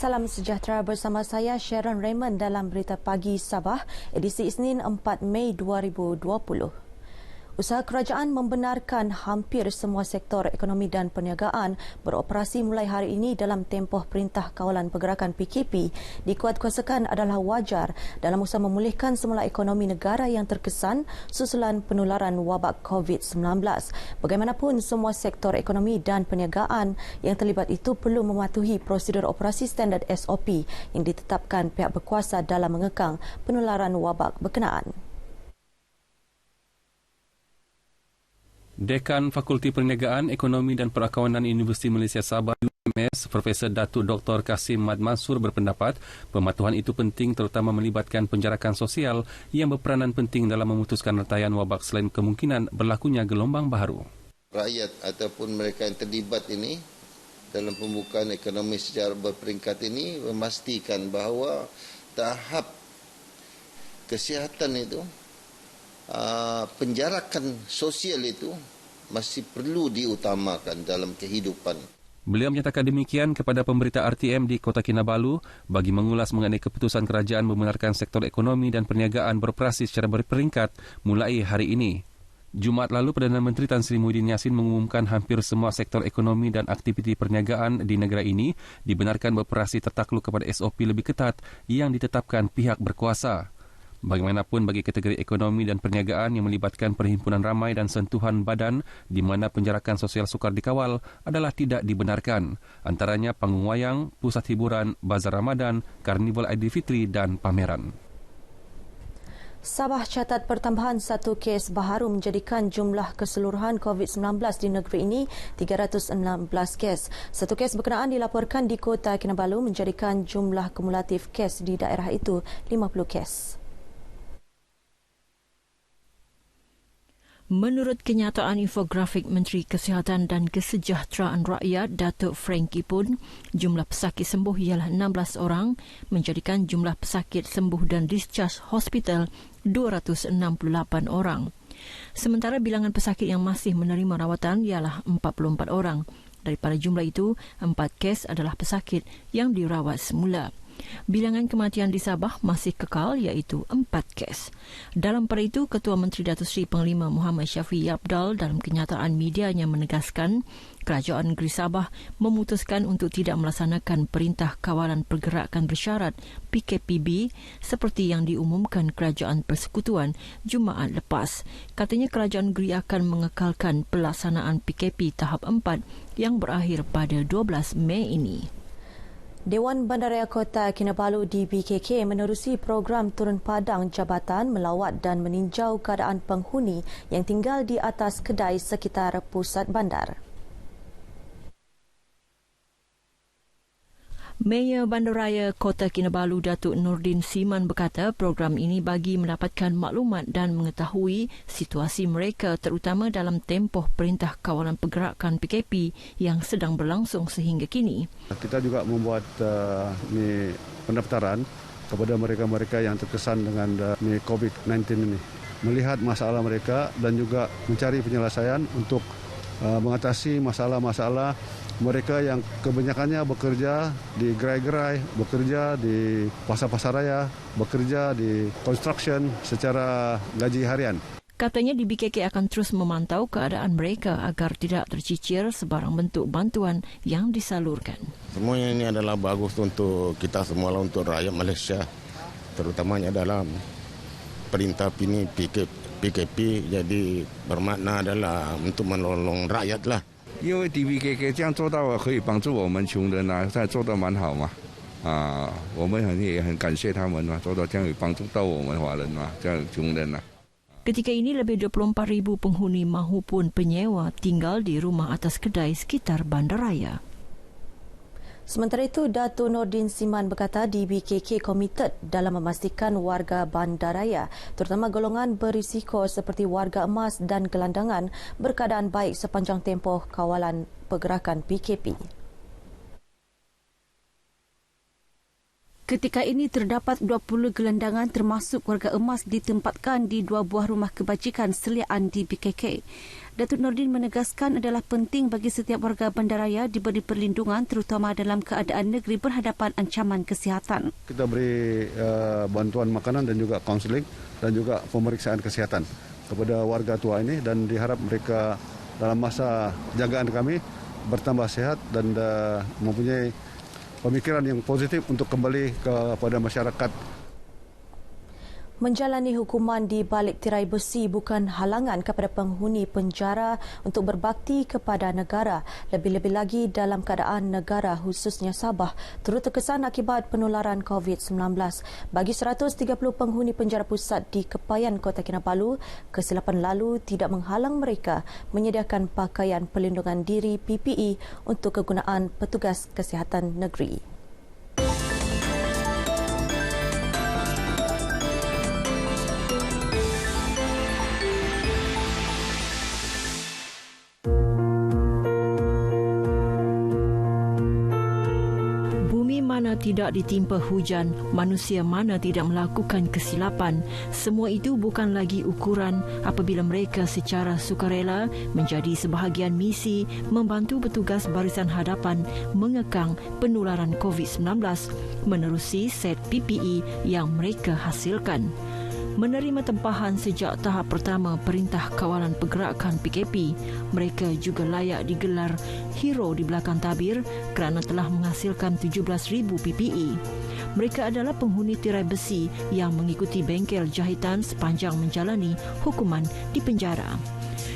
Salam sejahtera bersama saya Sharon Raymond dalam Berita Pagi Sabah, edisi Isnin 4 Mei 2020. Usaha kerajaan membenarkan hampir semua sektor ekonomi dan perniagaan beroperasi mulai hari ini dalam tempoh Perintah Kawalan Pergerakan PKP dikuatkuasakan adalah wajar dalam usaha memulihkan semula ekonomi negara yang terkesan susulan penularan wabak COVID-19. Bagaimanapun, semua sektor ekonomi dan perniagaan yang terlibat itu perlu mematuhi prosedur operasi standard SOP yang ditetapkan pihak berkuasa dalam mengekang penularan wabak berkenaan. Dekan Fakulti Perniagaan, Ekonomi dan Perakawanan Universiti Malaysia Sabah UMS, Profesor Datuk Dr. Kasim Mad Mansur berpendapat pematuhan itu penting terutama melibatkan penjarakan sosial yang berperanan penting dalam memutuskan rantaian wabak selain kemungkinan berlakunya gelombang baru. Rakyat ataupun mereka yang terlibat ini dalam pembukaan ekonomi secara berperingkat ini memastikan bahawa tahap kesihatan itu, penjarakan sosial itu masih perlu diutamakan dalam kehidupan. Beliau menyatakan demikian kepada pemberita RTM di Kota Kinabalu bagi mengulas mengenai keputusan kerajaan membenarkan sektor ekonomi dan perniagaan beroperasi secara berperingkat mulai hari ini. Jumaat lalu, Perdana Menteri Tan Sri Muhyiddin Yassin mengumumkan hampir semua sektor ekonomi dan aktiviti perniagaan di negara ini dibenarkan beroperasi tertakluk kepada SOP lebih ketat yang ditetapkan pihak berkuasa. Bagaimanapun, bagi kategori ekonomi dan perniagaan yang melibatkan perhimpunan ramai dan sentuhan badan di mana penjarakan sosial sukar dikawal adalah tidak dibenarkan. Antaranya panggung wayang, pusat hiburan, bazar Ramadan, karnival Aidilfitri dan pameran. Sabah catat pertambahan satu kes baharu menjadikan jumlah keseluruhan COVID-19 di negeri ini 316 kes. Satu kes berkenaan dilaporkan di Kota Kinabalu menjadikan jumlah kumulatif kes di daerah itu 50 kes. Menurut kenyataan infografik Menteri Kesihatan dan Kesejahteraan Rakyat Datuk Frankie Poon, jumlah pesakit sembuh ialah 16 orang, menjadikan jumlah pesakit sembuh dan discharge hospital 268 orang. Sementara bilangan pesakit yang masih menerima rawatan ialah 44 orang. Daripada jumlah itu, 4 kes adalah pesakit yang dirawat semula. Bilangan kematian di Sabah masih kekal iaitu 4 kes. Dalam pada itu, Ketua Menteri Datuk Seri Penglima Muhammad Syafiee Apdal dalam kenyataan medianya menegaskan Kerajaan Negeri Sabah memutuskan untuk tidak melaksanakan Perintah Kawalan Pergerakan Bersyarat PKPB seperti yang diumumkan Kerajaan Persekutuan Jumaat lepas. Katanya Kerajaan Negeri akan mengekalkan pelaksanaan PKP tahap 4 yang berakhir pada 12 Mei ini. Dewan Bandaraya Kota Kinabalu DBKK menerusi program turun padang jabatan melawat dan meninjau keadaan penghuni yang tinggal di atas kedai sekitar pusat bandar. Mayor Bandaraya Kota Kinabalu Datuk Nordin Siman berkata program ini bagi mendapatkan maklumat dan mengetahui situasi mereka terutama dalam tempoh Perintah Kawalan Pergerakan PKP yang sedang berlangsung sehingga kini. Kita juga membuat pendaftaran kepada mereka-mereka yang terkesan dengan COVID-19 ini. Melihat masalah mereka dan juga mencari penyelesaian untuk mengatasi masalah-masalah mereka yang kebanyakannya bekerja di gerai-gerai, bekerja di pasar-pasar raya, bekerja di construction secara gaji harian. Katanya DBKK akan terus memantau keadaan mereka agar tidak tercicir sebarang bentuk bantuan yang disalurkan. Semuanya ini adalah bagus untuk kita semua, untuk rakyat Malaysia, terutamanya dalam perintah ini PKP, jadi bermakna adalah untuk menolong rakyat lah. 因为 DBKK 这样做到了，可以帮助我们穷人啊，在做得蛮好嘛，我们也很感谢他们嘛，做到这样有帮助到我们华人嘛，这样穷人啊。 Ketika ini lebih 24,000 penghuni maupun penyewa tinggal di rumah atas kedai sekitar bandaraya. Sementara itu, Datuk Nordin Siman berkata DBKK komited dalam memastikan warga bandaraya, terutama golongan berisiko seperti warga emas dan gelandangan, berkeadaan baik sepanjang tempoh kawalan pergerakan PKP. Ketika ini terdapat 20 gelandangan termasuk warga emas ditempatkan di 2 buah rumah kebajikan seliaan di BKK. Datuk Nordin menegaskan adalah penting bagi setiap warga bandaraya diberi perlindungan terutama dalam keadaan negeri berhadapan ancaman kesihatan. Kita beri bantuan makanan dan juga kaunseling dan juga pemeriksaan kesihatan kepada warga tua ini dan diharap mereka dalam masa jagaan kami bertambah sehat dan mempunyai pemikiran yang positif untuk kembali kepada masyarakat. Menjalani hukuman di balik tirai besi bukan halangan kepada penghuni penjara untuk berbakti kepada negara. Lebih-lebih lagi dalam keadaan negara khususnya Sabah turut terkesan akibat penularan COVID-19. Bagi 130 penghuni penjara pusat di Kepayan Kota Kinabalu, kesilapan lalu tidak menghalang mereka menyediakan pakaian pelindungan diri PPE untuk kegunaan petugas kesihatan negeri. Mana tidak ditimpa hujan, manusia mana tidak melakukan kesilapan. Semua itu bukan lagi ukuran apabila mereka secara sukarela menjadi sebahagian misi membantu petugas barisan hadapan mengekang penularan COVID-19 menerusi set PPE yang mereka hasilkan. Menerima tempahan sejak tahap pertama Perintah Kawalan Pergerakan PKP, mereka juga layak digelar hero di belakang tabir kerana telah menghasilkan 17,000 PPE. Mereka adalah penghuni tirai besi yang mengikuti bengkel jahitan sepanjang menjalani hukuman di penjara.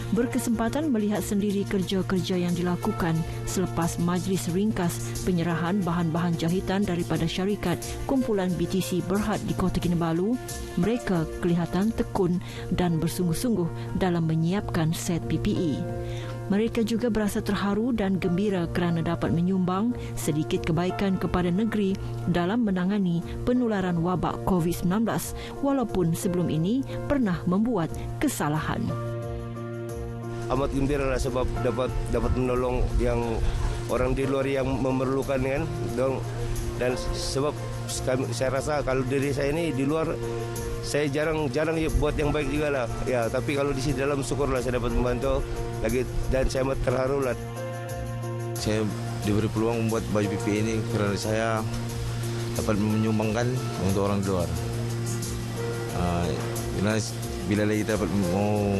Berkesempatan melihat sendiri kerja-kerja yang dilakukan selepas majlis ringkas penyerahan bahan-bahan jahitan daripada syarikat kumpulan BTC Berhad di Kota Kinabalu, mereka kelihatan tekun dan bersungguh-sungguh dalam menyiapkan set PPE. Mereka juga berasa terharu dan gembira kerana dapat menyumbang sedikit kebaikan kepada negeri dalam menangani penularan wabak COVID-19 walaupun sebelum ini pernah membuat kesalahan. Amat gembira lah sebab dapat menolong yang orang di luar yang memerlukan kan, dan sebab saya rasa kalau diri saya ini di luar saya jarang buat yang baik juga lah ya, tapi kalau di sini dalam syukurlah saya dapat membantu lagi dan saya amat terharu lah. Saya diberi peluang membuat baju PPE ini kerana saya dapat menyumbangkan untuk orang di luar. Bila lagi kita dapat mau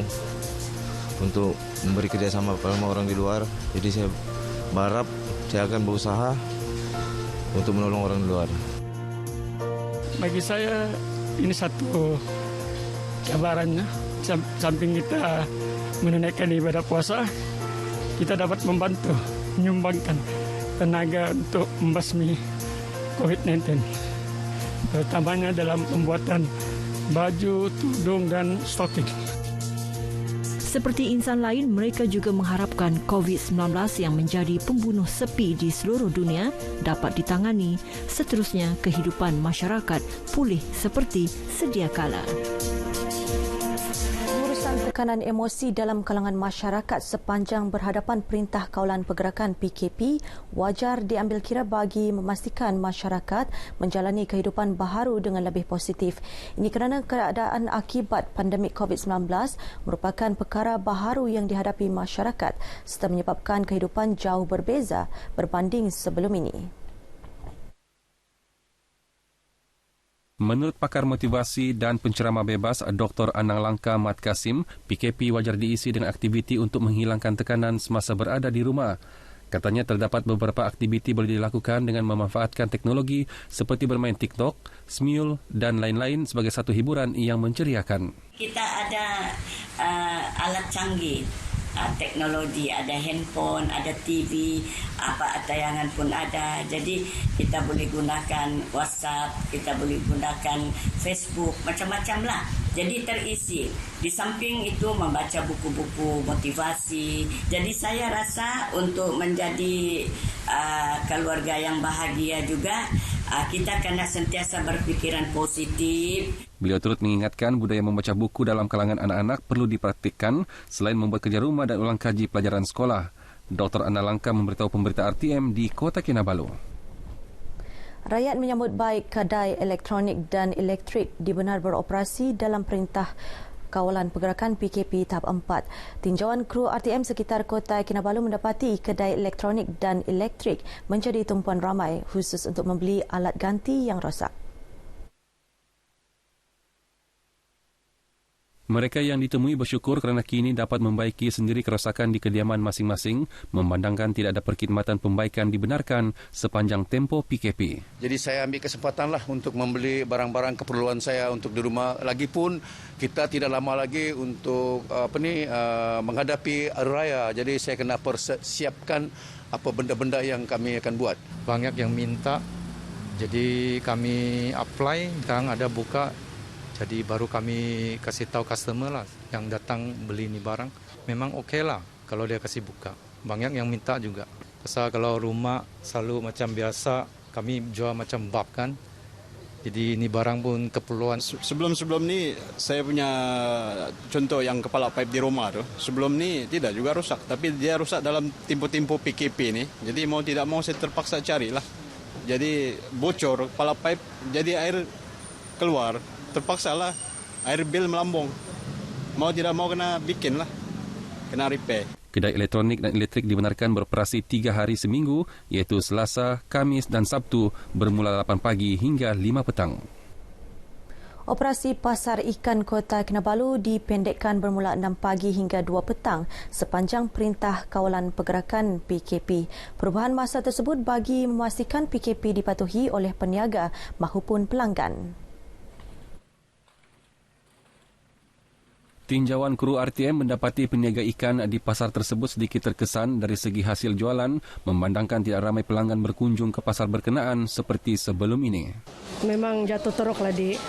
untuk memberi kerjasama pada orang di luar, jadi saya berharap saya akan berusaha untuk menolong orang di luar. Bagi saya ini satu cabarannya, samping kita menunaikan ibadah puasa, kita dapat membantu menyumbangkan tenaga untuk membasmi COVID-19, terutamanya dalam pembuatan baju, tudung dan stocking. Seperti insan lain, mereka juga mengharapkan COVID-19 yang menjadi pembunuh sepi di seluruh dunia dapat ditangani. Seterusnya, kehidupan masyarakat pulih seperti sedia kala. Tekanan emosi dalam kalangan masyarakat sepanjang berhadapan Perintah Kawalan Pergerakan PKP wajar diambil kira bagi memastikan masyarakat menjalani kehidupan baharu dengan lebih positif. Ini kerana keadaan akibat pandemik COVID-19 merupakan perkara baharu yang dihadapi masyarakat serta menyebabkan kehidupan jauh berbeza berbanding sebelum ini. Menurut pakar motivasi dan penceramah bebas Dr. Anang Langka Mat Kasim, PKP wajar diisi dengan aktiviti untuk menghilangkan tekanan semasa berada di rumah. Katanya terdapat beberapa aktiviti boleh dilakukan dengan memanfaatkan teknologi seperti bermain TikTok, Smule dan lain-lain sebagai satu hiburan yang menceriakan. Kita ada alat canggih. Teknologi, ada handphone, ada TV, apa tayangan pun ada. Jadi kita boleh gunakan WhatsApp, kita boleh gunakan Facebook, macam-macam lah. Jadi terisi. Di samping itu membaca buku-buku motivasi. Jadi saya rasa untuk menjadi keluarga yang bahagia juga, kita kena sentiasa berpikiran positif. Beliau turut mengingatkan budaya membaca buku dalam kalangan anak-anak perlu dipraktikkan selain membuat kerja rumah dan ulang kaji pelajaran sekolah. Dr. Anang Langka memberitahu pemberita RTM di Kota Kinabalu. Rakyat menyambut baik kedai elektronik dan elektrik dibenar beroperasi dalam Perintah Kawalan Pergerakan PKP tahap 4. Tinjauan kru RTM sekitar Kota Kinabalu mendapati kedai elektronik dan elektrik menjadi tumpuan ramai khusus untuk membeli alat ganti yang rosak. Mereka yang ditemui bersyukur kerana kini dapat membaiki sendiri kerosakan di kediaman masing-masing, memandangkan tidak ada perkhidmatan pembaikan dibenarkan sepanjang tempoh PKP. Jadi saya ambil kesempatanlah untuk membeli barang-barang keperluan saya untuk di rumah. Lagipun kita tidak lama lagi untuk menghadapi Hari Raya. Jadi saya kena persiapkan apa benda-benda yang kami akan buat. Banyak yang minta, jadi kami apply, sekarang ada buka. Jadi baru kami kasih tahu customer lah yang datang beli ni barang. Memang okey lah kalau dia kasih buka. Banyak yang minta juga. Pasal kalau rumah selalu macam biasa, kami jual macam bab kan. Jadi ni barang pun keperluan. Sebelum ni saya punya contoh yang kepala pipe di rumah tu. Sebelum ni tidak juga rusak. Tapi dia rusak dalam tempoh-tempoh PKP ni. Jadi mau tidak mau saya terpaksa carilah. Jadi bocor kepala pipe, jadi air keluar. Terpaksalah air bil melambung. Mau tidak mau kena bikin lah. Kena repair. Kedai elektronik dan elektrik dibenarkan beroperasi 3 hari seminggu, iaitu Selasa, Khamis dan Sabtu bermula 8 pagi hingga 5 petang. Operasi Pasar Ikan Kota Kinabalu dipendekkan bermula 6 pagi hingga 2 petang sepanjang Perintah Kawalan Pergerakan PKP. Perubahan masa tersebut bagi memastikan PKP dipatuhi oleh peniaga mahupun pelanggan. Tinjauan kru RTM mendapati peniaga ikan di pasar tersebut sedikit terkesan dari segi hasil jualan, memandangkan tidak ramai pelanggan berkunjung ke pasar berkenaan seperti sebelum ini. Memang jatuh teruk lah, Dik.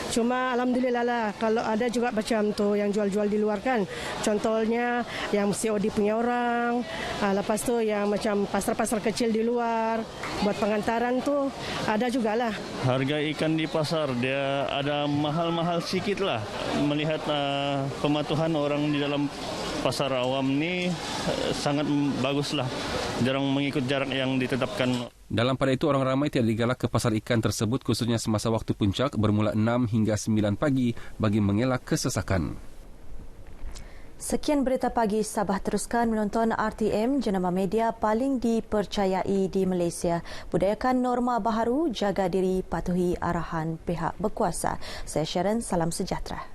Cuma Alhamdulillah lah, kalau ada juga macam tu yang jual-jual di luar kan. Contohnya yang COD punya orang, lepas tu yang macam pasar-pasar kecil di luar, buat pengantaran tu ada jugalah. Harga ikan di pasar dia ada mahal-mahal sikit lah. Melihat pematuhan orang di dalam pasar awam ni sangat baguslah. Jarang mengikut jarak yang ditetapkan. Dalam pada itu, orang ramai tidak digalak ke pasar ikan tersebut khususnya semasa waktu puncak bermula 6 hingga 9 pagi bagi mengelak kesesakan. Sekian berita pagi Sabah. Teruskan menonton RTM, jenama media paling dipercayai di Malaysia. Budayakan norma baharu, jaga diri, patuhi arahan pihak berkuasa. Saya Sharon, salam sejahtera.